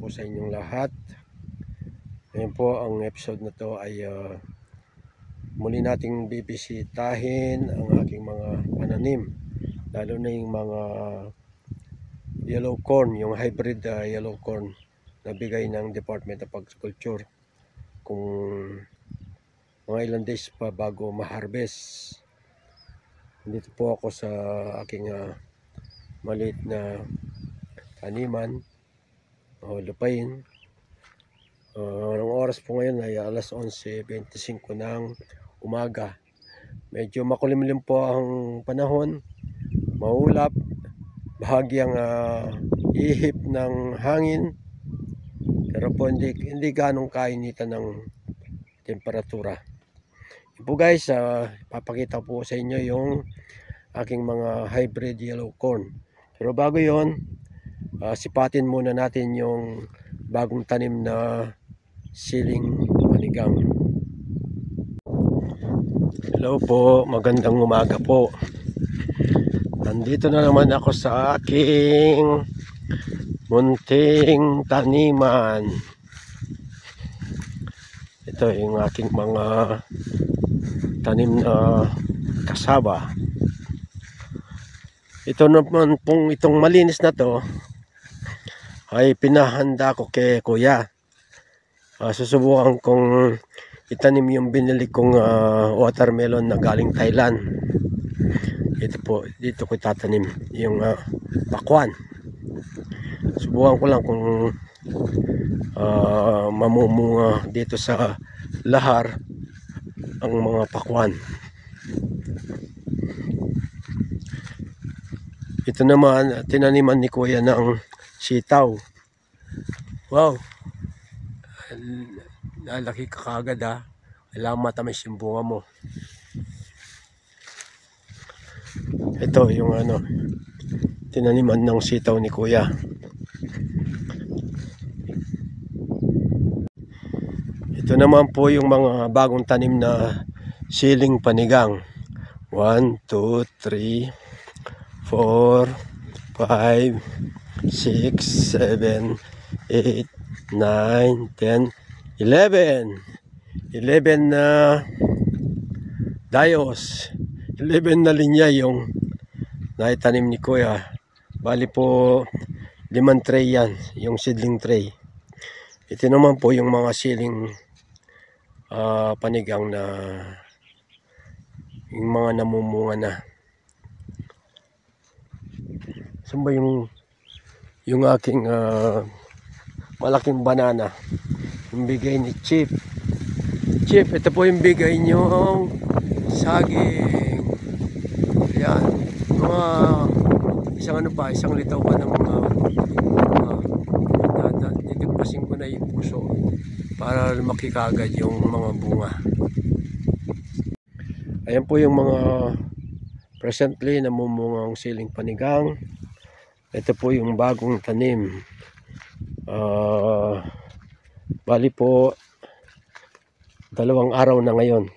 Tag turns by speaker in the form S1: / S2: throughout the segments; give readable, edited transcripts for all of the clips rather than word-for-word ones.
S1: po sa inyong lahat. Ngayon po ang episode na to ay muli nating bibisitahin ang aking mga pananim, lalo na yung mga yellow corn, yung hybrid yellow corn na bigay ng Department of Agriculture, kung mga ilang days pa bago ma-harvest. Dito po ako sa aking maliit na taniman o lupain. Ang oras po ngayon ay alas 11:25 ng umaga. Medyo makulimlim po ang panahon, maulap, bahagyang ihip ng hangin, pero po hindi ganong kainitan ng temperatura. Ito po guys, papakita po sa inyo yung aking mga hybrid yellow corn. Pero bago yon, sipatin muna natin yung bagong tanim na siling panigang. Hello po, magandang umaga po. Nandito na naman ako sa aking munting taniman. Ito yung aking mga tanim na kasaba. Ito naman pong itong malinis na to ay pinahanda ko kay kuya. Susubukan kong itanim yung binili kong watermelon na galing Thailand. Ito po, dito ko itatanim yung pakwan. Subukan ko lang kung mamumunga dito sa lahar ang mga pakwan. Ito naman, tinaniman ni kuya ng sitaw. Wow! Lalaki ka kagad ha. Kailangan matamis yung bunga mo. Ito yung tinaniman ng sitaw ni kuya. Ito naman po yung mga bagong tanim na siling panigang. 1, 2, 3, 4, 5, 6, 7, 8, 9, 10, 11. 11 na dayos. 11 na linya yung naitanim ni kuya. Bali po 5 tray yan, yung seedling tray. Ito naman po yung mga siling panigang na yung mga namumunga na. Saan ba yung aking malaking banana, yung bigay ni Chip. Chip, ito po yung bigay niyong saging. Ayan, mga isang litaw pa ng mga titipasin ko na yung puso para makikagad yung mga bunga. Ayan po yung mga presently namumungang siling panigang. Ito po yung bagong tanim. Bali po 2 araw na ngayon.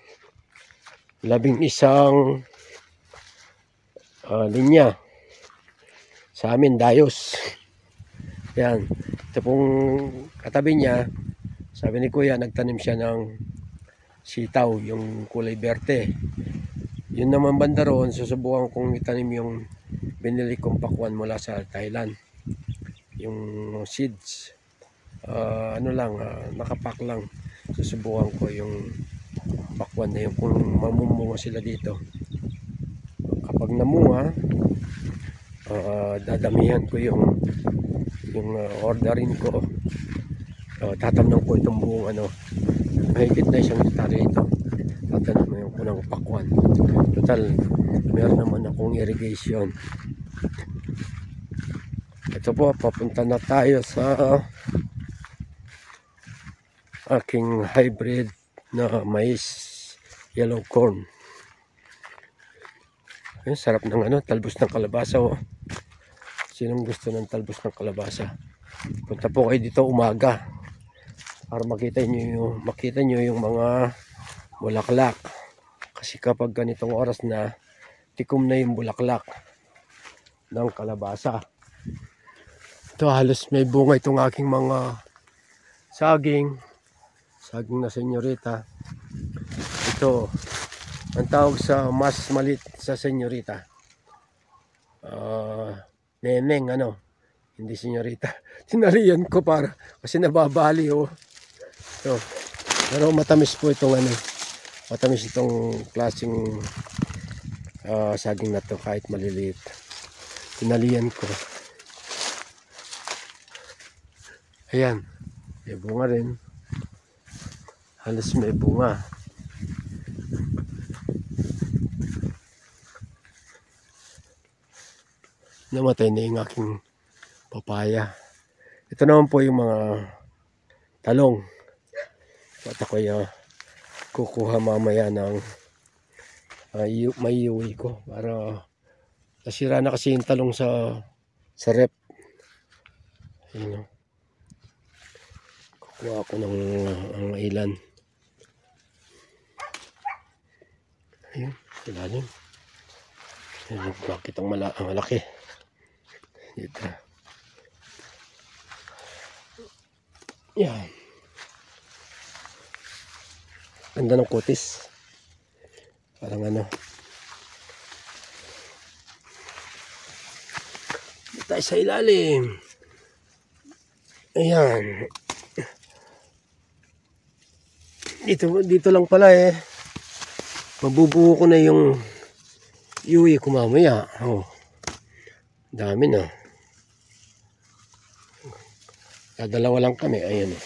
S1: 11 linya. Sa amin dayos. Yan. Ito pong katabi niya, sabi ni kuya, nagtanim siya ng sitaw, yung kulay berte. Yun naman banda roon, susubukan kong itanim yung binili kong pakwan mula sa Thailand. Yung seeds. Nakapak lang. Susubukan ko yung pakwan na yun kung mamumunga sila dito. Kapag namunga, dadamihan ko yung orderin ko. Tatamnan ko itong buong mahigit na 1 hektarya ito. Tatamnan ko ng pakwan. Total, meron naman akong irrigation. Ito po, papunta na tayo sa aking hybrid na mais yellow corn. Ayun, sarap ng talbos ng kalabasa. Sinong gusto ng talbos ng kalabasa? Punta po kayo dito umaga para makita nyo yung mga bulaklak. Kasi kapag ganitong oras na, tikom na yung bulaklak ng kalabasa. Ito halos may bunga itong aking mga saging na senyorita. Ito ang tawag sa mas malit sa senyorita, neneng ano, hindi senyorita. Tinalian ko para kasi nababali oh. So, pero matamis po itong ano, matamis itong klaseng saging na to kahit maliliit. Tinalian ko. Ayan, may bunga rin. Halos may bunga. Namatay na yung aking papaya. Ito naman po yung mga talong. At ako'y kukuha mamaya ng may iuwi ko para nasira na kasi yung talong sa rep. Ayun, kukuha ako ng ang ilan. Ayun, ilalim. Ayun, bakit ang malaki dito. Yan. Ganda ng kutis. Parang ano. Dito tayo sa ilalim. Ayan. Dito lang pala eh. Mabubuo ko na yung iuwi ko mamaya. Oh. Dami na. Dalawa lang kami. Ayan eh.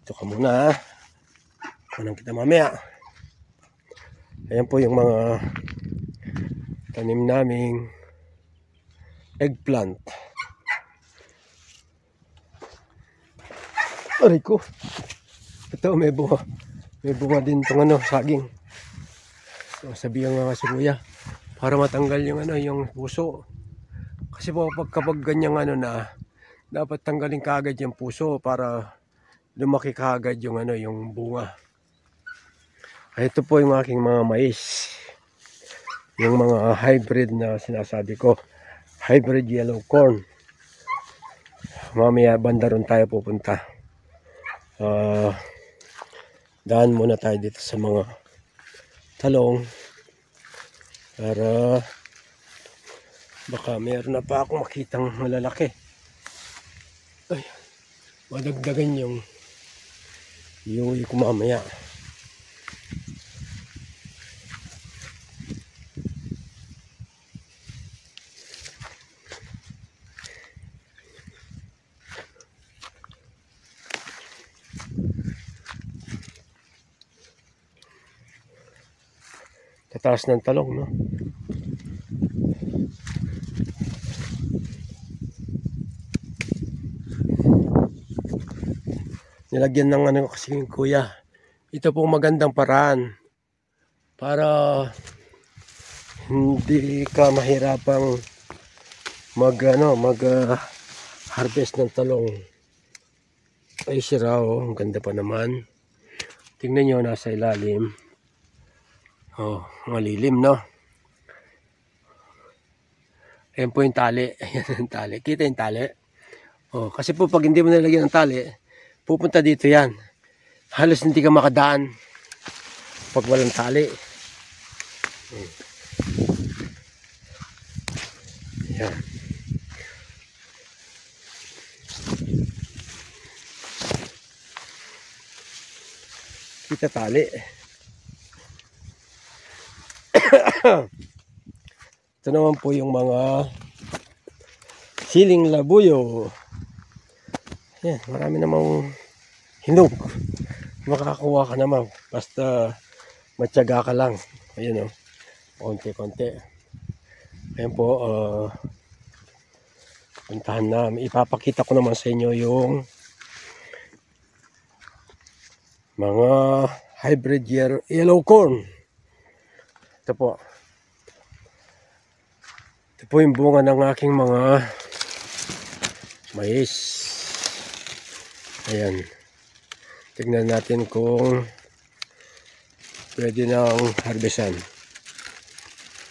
S1: Ito ka muna ha. Kunan kita mamaya. Ayan po yung mga tanim naming eggplant. Aray ko. Ito may bunga. May bunga din itong ano, saging. So, sabihan nga si kuya para matanggal yung ano, yung puso. Kasi po kapag ganyang ano na, dapat tanggalin kaagad yung puso para lumaki kaagad yung ano, yung bunga. Ito po yung aking mga mais. Yung mga hybrid na sinasabi ko. Hybrid yellow corn. Mamaya banda ron tayo pupunta. Daan muna tayo dito sa mga talong para baka mayroon na pa akong makitang malalaki. Ay, madagdagan yung iuwi ko mamaya. Tataas ng talong, no? Nilagyan ng ano kasi yung kuya. Ito po magandang paraan para hindi ka mahirapang mag harvest ng talong. Ay sira oh, ang ganda pa naman. Tingnan nyo, nasa ilalim. Oh, malilim, no? Ayan po yung tali. Ayan yung tali. Kita yung tali? Oh, kasi po pag hindi mo nilagyan ng tali, pupunta dito yan. Halos hindi ka makadaan pag walang tali. Ayan. Kita tali. Ito naman po yung mga siling labuyo. Yan, marami namang hinog. Makakuha ka naman basta matyaga ka lang. Ayun o, konti-konti. Ayan po, puntahan na. Ipapakita ko naman sa inyo yung mga hybrid yellow corn. Ito po. Ito po yung bunga ng aking mga mais. Ayan. Tignan natin kung pwede nang harvestan.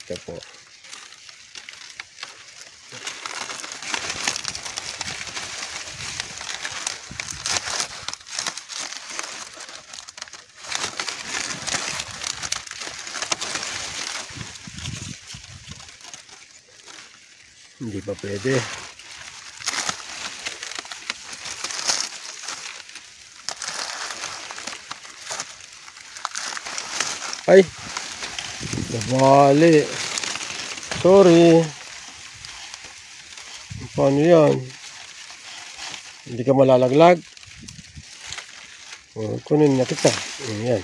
S1: Ito po. Hindi pa pwede. Ay, nabali. Sorry. Paano yan? Hindi ka malalaglag? Kunin na kita. Ayan.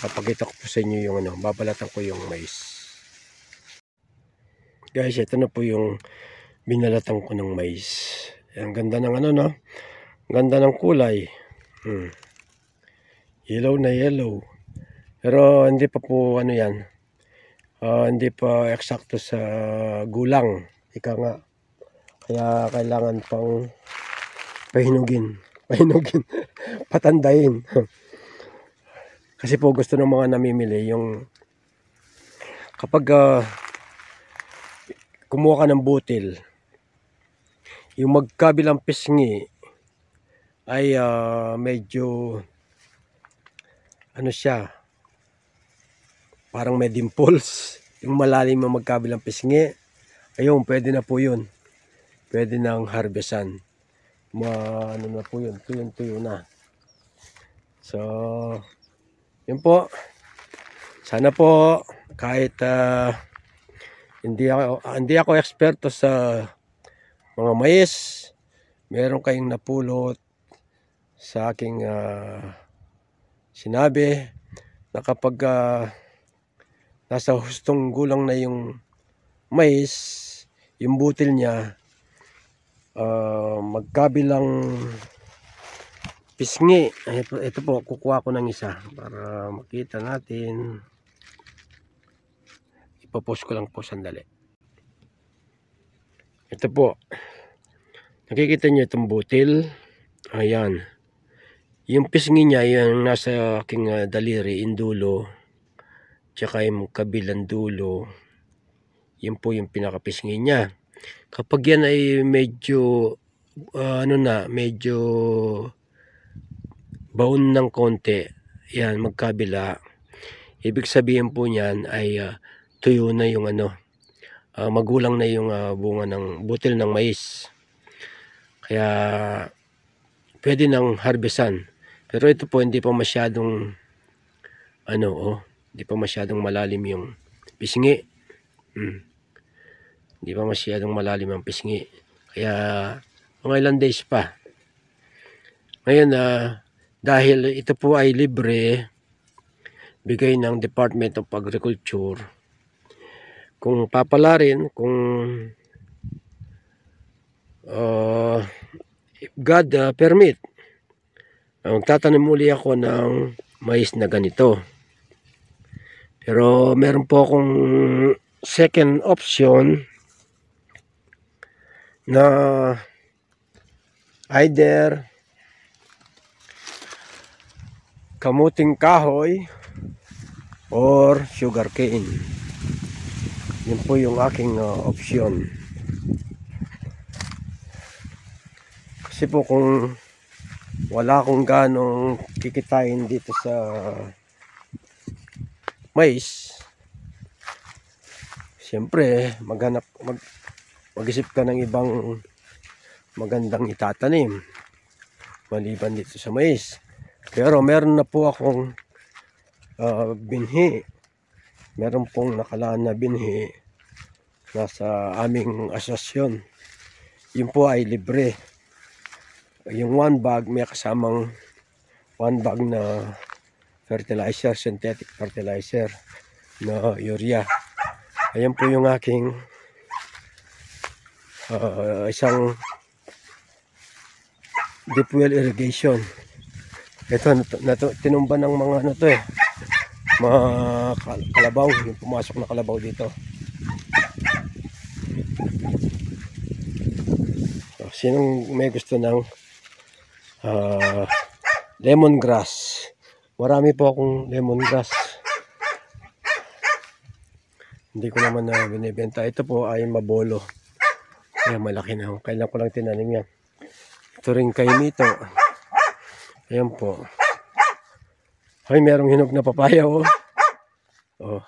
S1: Papakita ko po sa inyo yung ano, babalatan ko yung mais. Guys, ito na po yung binalatan ko ng mais. Ang ganda ng ano, no? Ganda ng kulay. Yellow na yellow. Pero hindi pa po ano yan. Hindi pa eksakto sa gulang. Ika nga. Kaya kailangan pang pahinugin. Patandahin. Kasi po gusto ng mga namimili yung kapag kumuha ka ng butil, yung magkabilang pisngi ay medyo ano siya, parang may dimples. Yung malalim ang magkabilang pisngi, ayun, pwede na po yun. Pwede nang harvestan. Ano na po yun, tuyo na. So, yun po. Sana po kahit hindi ako eksperto sa mga mais, meron kayong napulot sa aking sinabi na kapag nasa hustong gulang na yung mais, yung butil niya magkabilang pisngi. Ito po, kukuha ko ng isa para makita natin. Ipopost ko lang po sandali. Ito po, nakikita niyo itong butil. Ayan, yung pisngi niya, yung nasa aking daliri, indulo, tsaka yung kabilang dulo, yun po yung pinakapisngi niya. Kapag yan ay medyo medyo baon ng konti, yan, magkabila, ibig sabihin po niyan ay tuyo na yung magulang na yung bunga ng butil ng mais. Kaya pwede nang harvestan. Pero ito po hindi pa masyadong hindi pa masyadong malalim yung pisngi. Hindi pa masyadong malalim ang pisngi. Kaya mga ilang days pa. Ngayon dahil ito po ay libre, bigay ng Department of Agriculture, kung papalarin, kung if God permit, tatanim muli ako ng mais na ganito. Pero meron po akong second option na either kamuting kahoy or sugarcane. Yun po yung aking option. Kasi po kung wala akong ganong kikitain dito sa mais, siyempre mag-isip ka ng ibang magandang itatanim maliban dito sa mais. Pero meron na po akong binhi. Meron pong nakalaan na binhi nasa aming asosasyon. Yun po ay libre. Yung 1 bag may kasamang 1 bag na fertilizer, synthetic fertilizer na urea. Ayan po yung aking isang deep well irrigation. Ito tinumba ng mga mga kalabaw, yung pumasok na kalabaw dito. So, sinong may gusto ng lemongrass, Marami po akong lemongrass. Hindi ko naman na binibenta. Ito po ay mabolo. Ayan, malaki na. Kailan ko lang tinanim yan. Ito rin kay Mito. Ayan po. Ay, merong hinog na papaya, oh. Oh.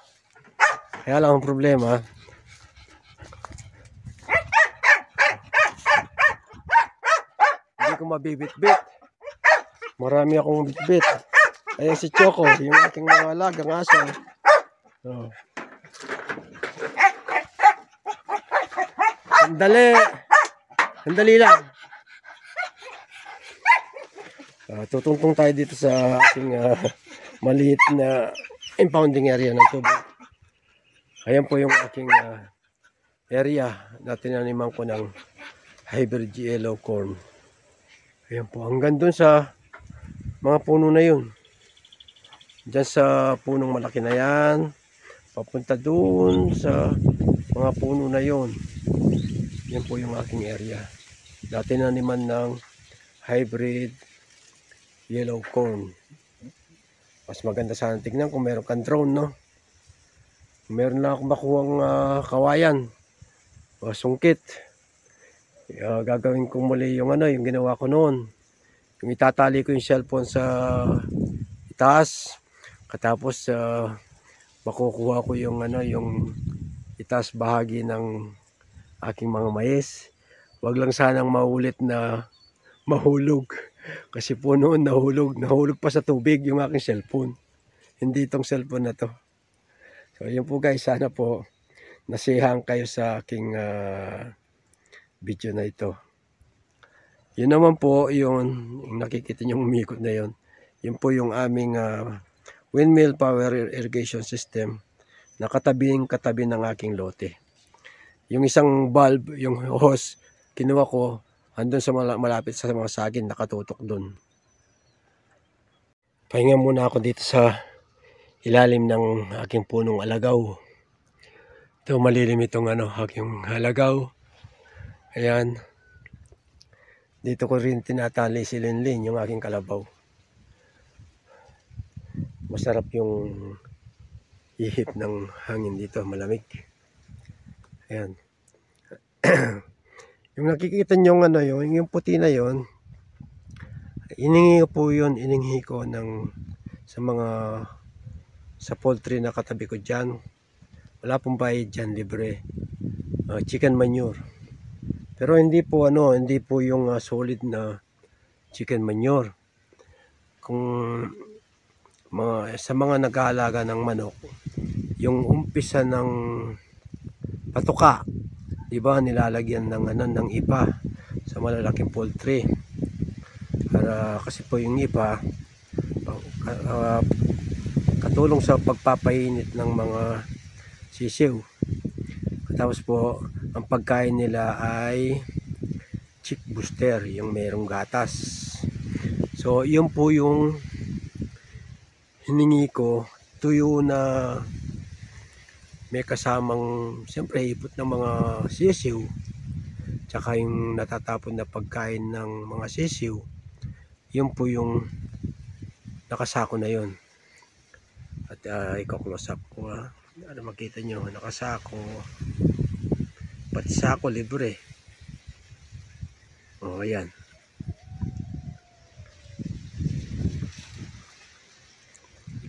S1: Kaya lang ang problema, hindi ko mabibit-bit. Marami akong bit-bit. Ayan si Choco, yung aking mga alagang aso. Oh. Sandali. Sandali lang. Tutungtong tayo dito sa aking maliit na impounding area ng tubig. Ayan po yung aking area na tinaniman ko ng hybrid yellow corn. Ayan po, hanggang dun sa mga puno na yun. Diyan sa punong malaki na yan, papunta dun sa mga puno na yun. Yan po yung aking area. Dati naniman ng hybrid yellow corn. Mas maganda sana tignan kung meron kang drone, no? Meron na akong makuhang kawayan o sungkit. Gagawin ko muli yung yung ginawa ko noon. Yung itatali ko yung cellphone sa itaas. Katapos makukuha ko yung yung itaas bahagi ng aking mga mais. Wag lang sanang maulit na mahulog. Kasi po noon nahulog pa sa tubig yung aking cellphone. Hindi itong cellphone na to. So yun po guys, sana po nasiyahan kayo sa aking video na ito. Yun naman po yung nakikita nyo umikot na yun. Yun po yung aming windmill power irrigation system na katabi ng aking lote. Yung isang bulb, yung hose, kinuha ko andun sa malapit sa mga saging, nakatutok dun. Pahinga muna ako dito sa ilalim ng aking punong alagaw. Ito malilim itong aking alagaw. Ayan. Dito ko rin tinatali si Linlin, yung aking kalabaw. Masarap yung ihip ng hangin dito, malamig. Ayan. Yung nakikita nyo yung puti na yon, iningi ko po yun, iningi ko sa poultry na katabi ko dyan. Wala pong bayad dyan, libre. Chicken manure. Pero hindi po yung solid na chicken manure. Kung sa mga nag-aalaga ng manok, yung umpisa ng patuka, diba, nilalagyan ng ipa sa malalaking poultry. Para kasi po yung ipa katulong sa pagpapainit ng mga sisiw. Tapos po ang pagkain nila ay chick booster, yung merong gatas. So yun po yung hiningi ko, tuyo na may kasamang siyempre ipot ng mga sisiw, tsaka yung natatapon na pagkain ng mga sisiw. Yun po yung nakasako na yun. At i-close up ko, makita nyo, nakasako, pati sako libre. Ayan.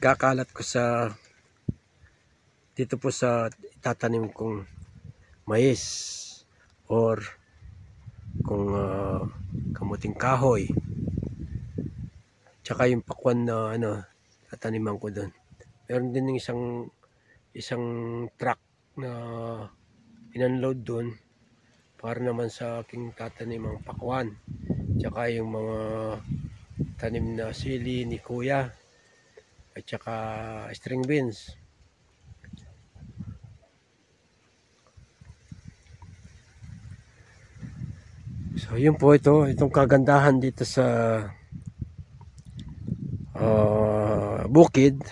S1: Ikakalat ko dito po sa itatanim kong mais or kung kamuting kahoy, tsaka yung pakwan na tataniman ko doon. Meron din isang truck na in-unload doon para naman sa aking tatanimang pakwan, tsaka yung mga tanim na sili ni kuya at tsaka string beans. So yun po, itong kagandahan dito sa bukid.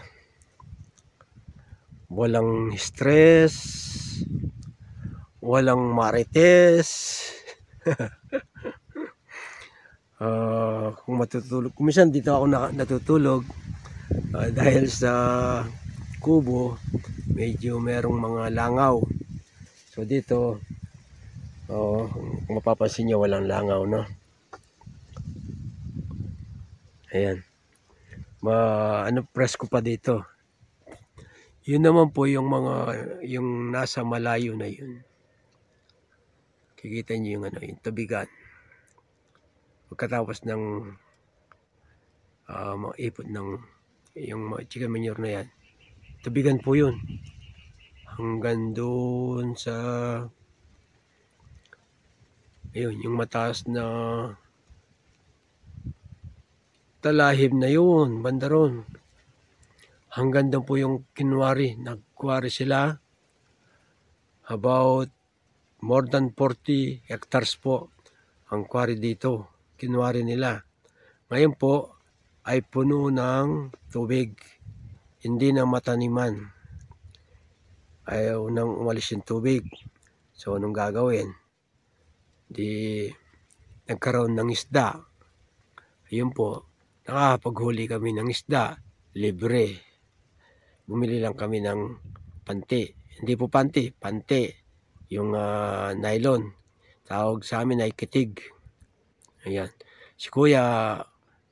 S1: Walang stress, walang marites. Kung matutulog, minsan dito ako natutulog Dahil sa kubo medyo merong mga langaw. So dito kung mapapansin nyo walang langaw, no? Ayan, presko pa dito. Yun naman po yung yung nasa malayo na yun. Kikita nyo yung yung tubigan. Pagkatapos ng maipot ng yung chicken manure na yan, tubigan po yun. Hanggang doon sa ayun, yung mataas na talahib na yun, banda ron. Hanggang doon po yung kinwari. Nagkwari sila. About more than 40 hectares po ang kwari dito. Kinwari nila. Ngayon po ay puno ng tubig. Hindi na mataniman. Ayaw nang umalis yung tubig. So anong gagawin? Di nagkaroon ng isda. Ayun po. Nakapaghuli kami ng isda. Libre. Bumili lang kami ng panti. Hindi po panti. Yung nylon. Tawag sa amin ay kitig. Ayan. Si Kuya,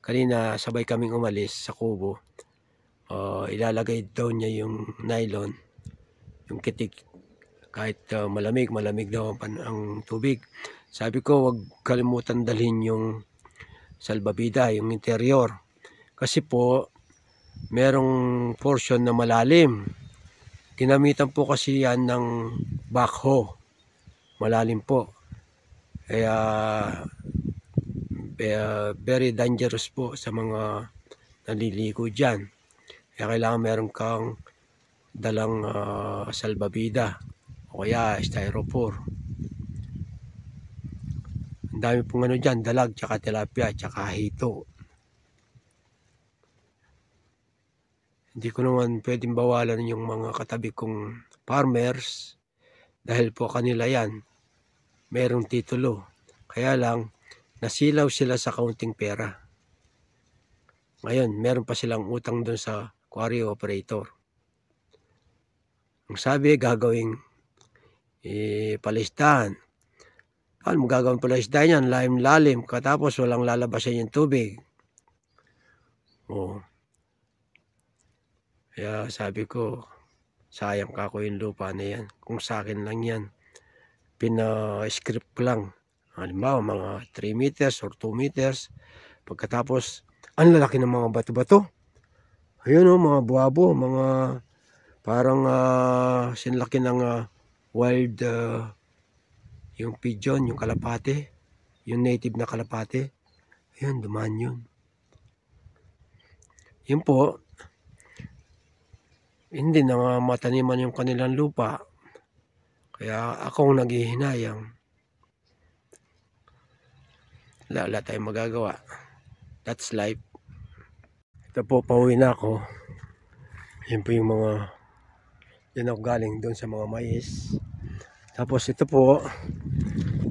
S1: kanina sabay kaming umalis sa kubo. Ilalagay daw niya yung nylon. Yung kitig. Kahit malamig daw ang tubig. Sabi ko, wag kalimutan dalhin yung salbabida, yung interior. Kasi po, merong portion na malalim. Ginamitan po kasi yan ng backhoe. Malalim po. Kaya very dangerous po sa mga naliligo dyan. Kaya kailangan meron kang dalang salbabida o kaya styrofoam. Ang dami pong dyan, dalag, tsaka tilapia, tsaka hito. Hindi ko naman pwedeng bawalan yung mga katabi kong farmers dahil po kanila yan, merong titulo. Kaya lang, nasilaw sila sa kaunting pera. Ngayon, meron pa silang utang dun sa quarry operator. Ang sabi, gagawing palisdahan. Paano mo gagawin palisdahan yan? Lalim, katapos walang lalabasan yung tubig. Kaya sabi ko, sayang ka ko yung lupa na yan. Kung sa akin lang yan, pina-script ko lang. Halimbawa, mga 3 meters or 2 meters. Pagkatapos, ang lalaki ng mga bato-bato. Ayun mga buwabo, mga parang sinlaki ng wild, yung pigeon, yung kalapate. Yung native na kalapate. Ayun, dumaan yun. Yun po, hindi na mataniman yung kanilang lupa. Kaya akong naghihinayang. Wala tayong magagawa. That's life. Ito po, pauwi na ako. Yan po yung mga yan ako galing doon sa mga mais. Tapos ito po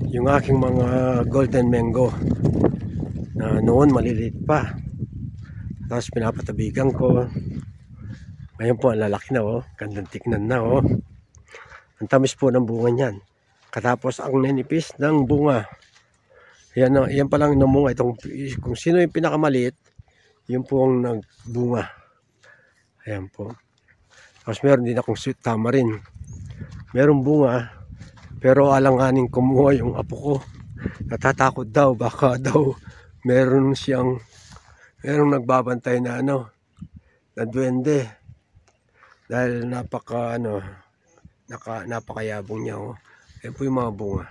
S1: yung aking mga golden mango na noon maliliit pa. Tapos pinapatabigan ko. Ngayon po, ang lalaki na gandang tignan na Ang tamis po ng bunga niyan. Katapos ang ninipis ng bunga. Yan pa lang namunga. Kung sino yung pinakamaliit, yun po ang nagbunga. Ayan po. Tapos meron din akong sweet tamarind. Merong bunga, pero alanganin kumuha yung apo ko. Natatakot daw, baka daw merong nagbabantay na na duwende. Dahil napakayabong niya Ayan po yung mga bunga.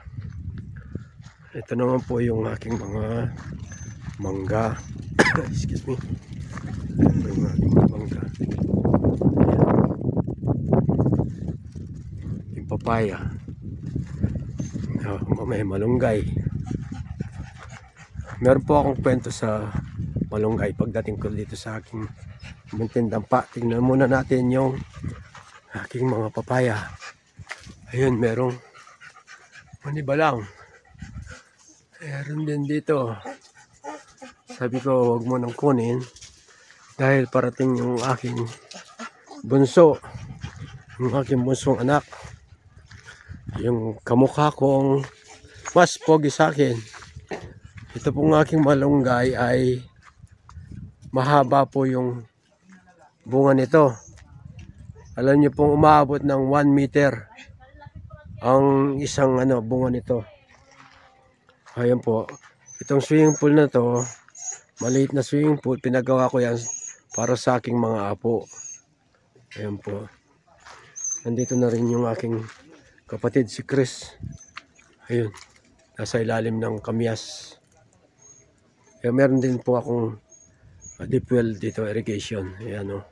S1: Ito naman po yung aking mga mangga. Excuse me. Ayan po yung aking mga mangga. Yung papaya. May malunggay. Meron po akong kwento sa malunggay pagdating ko dito sa aking munting dampa. Tingnan muna natin yung aking mga papaya. Ayun, merong maniba lang. Meron din dito. Sabi ko, wag mo nang kunin dahil parating yung aking bunso, yung aking bunsong anak, yung kamukha kong mas pogi sa akin. Ito pong aking malunggay ay mahaba po yung bunga nito. Alam niyo pong umaabot ng 1 meter ang isang bunga nito. Ayan po. Itong swimming pool na to, maliit na swimming pool, pinagawa ko yan para sa aking mga apo. Ayan po. Nandito na rin yung aking kapatid si Chris. Ayun. Nasa ilalim ng kamyas. Kaya meron din po akong deep well dito, irrigation. Ayan o.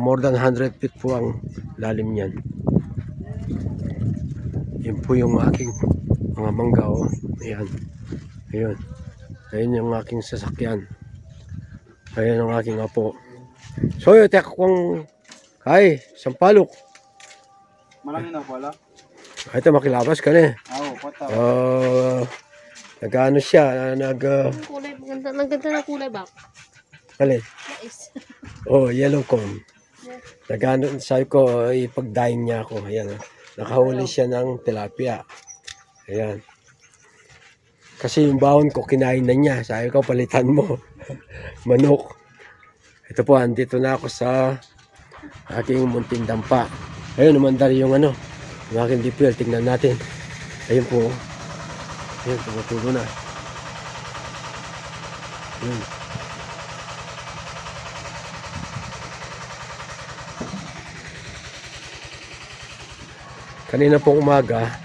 S1: More than 100 feet po ang lalim niyan. Yan po yung aking mga mangga o. Ayan. Ayun. Ayun yung aking sasakyan. Ayan ang aking apo. So yun, teka kong sampalok.
S2: Malaki na pala.
S1: Ito makilabas ka na eh.
S2: Oo, pata.
S1: Nag-ano siya,
S3: Kulay, ganda na kulay ba?
S1: alin?
S3: Mais.
S1: Oh, yellow corn. Nag-ano, sabi ko, ipag-dyeing niya ako. Ayan, nakahuli siya ng tilapia. Ayan. Kasi yung bawon ko, kinain na niya. Sabi ko, palitan mo. Manok. Ito po, andito na ako sa aking munting dampa. Ayun, umandar yung yung aking deep well. Tingnan natin. Ayun po. Ayun, tumutulo na. Ayun. Kanina pong umaga,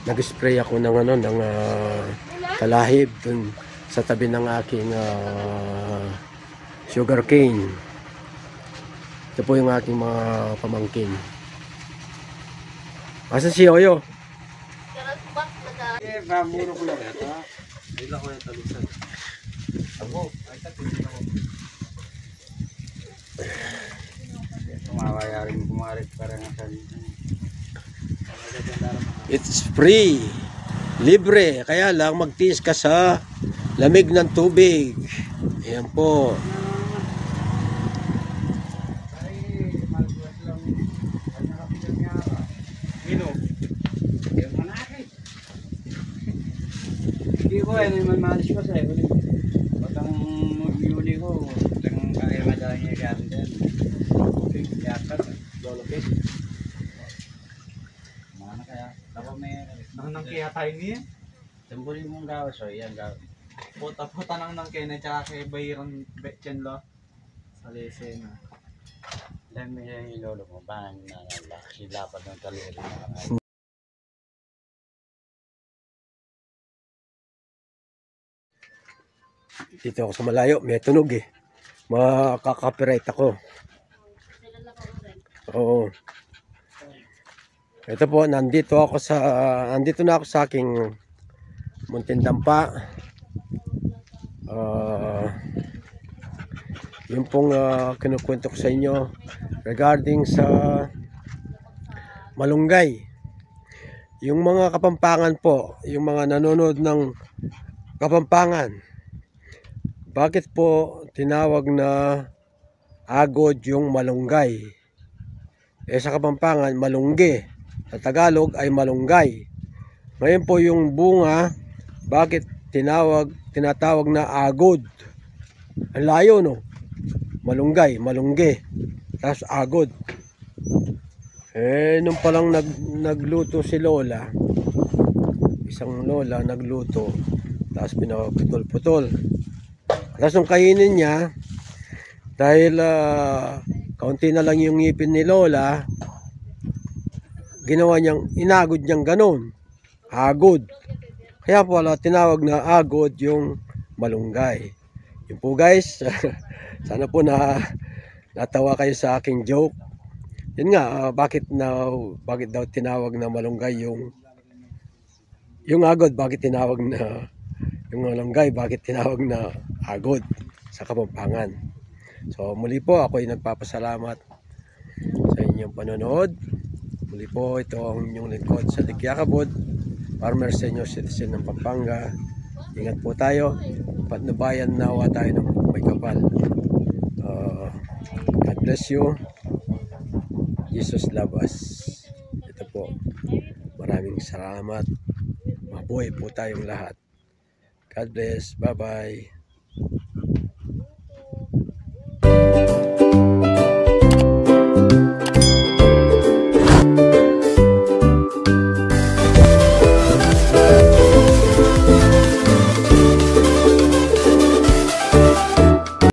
S1: nag-spray ako ng talahib dun sa tabi ng aking sugar cane. Ito po yung aking mga pamangkin. Asan si Oyo?
S2: Eh, mamuro ko lang ito.
S1: Bila ko yung talusan.
S2: Ako, ay tatin ako. Tumawayaring kumarik para nga sa
S1: It's free. Libre. Kaya lang magtiis ka sa lamig ng tubig. Ayan po.
S2: Hindi ko may malis ko sa huli. Pag ang huli ko, lang kaya madala niya gamit din. Yakat, lolopis. Mana kaya, dapat may
S4: Nang kaya tayo niya.
S2: Tambulin mong gawas o, yan gawas.
S4: Puta nang kena tsaka kay Bayron Chenlo. Sa lesena.
S2: Alam mo yung ilolo mo, bang na sila pa ng kalero.
S1: Dito ako sa malayo. May tunog eh. Makaka-copyright ako. Oo. Ito po, nandito na ako sa aking munting dampa. Yung pong kinukwento ko sa inyo regarding sa malunggay. Yung mga Kapampangan po, yung mga nanonood ng Kapampangan, bakit po tinawag na agod yung malunggay? Eh sa Kapampangan, malungge. Sa Tagalog ay malunggay. Ngayon po yung bunga, bakit tinatawag na agod? Ang layo no? Malunggay, malungge. Tapos agod. Eh nung palang nagluto si Lola, isang Lola nagluto, tapos pinaputol-putol. Tapos nung kainin niya, dahil kaunti na lang yung ngipin ni Lola, ginawa niyang, inagod niyang ganun. Agod. Kaya po tinawag na agod yung malunggay. Yun po guys, sana po natawa kayo sa aking joke. Yun nga, bakit daw tinawag na malunggay yung agod, bakit tinawag na yung malunggay, bakit tinawag na agod sa Kapampangan. So muli po ako ay nagpapasalamat sa inyong panonood. Muli po ito ang inyong lingkod sa Dikyakabod, farmer senior citizen ng Pampanga. Ingat po tayo, patnubayan nawa tayo ng may kapal. bless you. Jesus love us. Ito po. Maraming salamat. Mabuhay po tayong lahat. God bless. Bye-bye.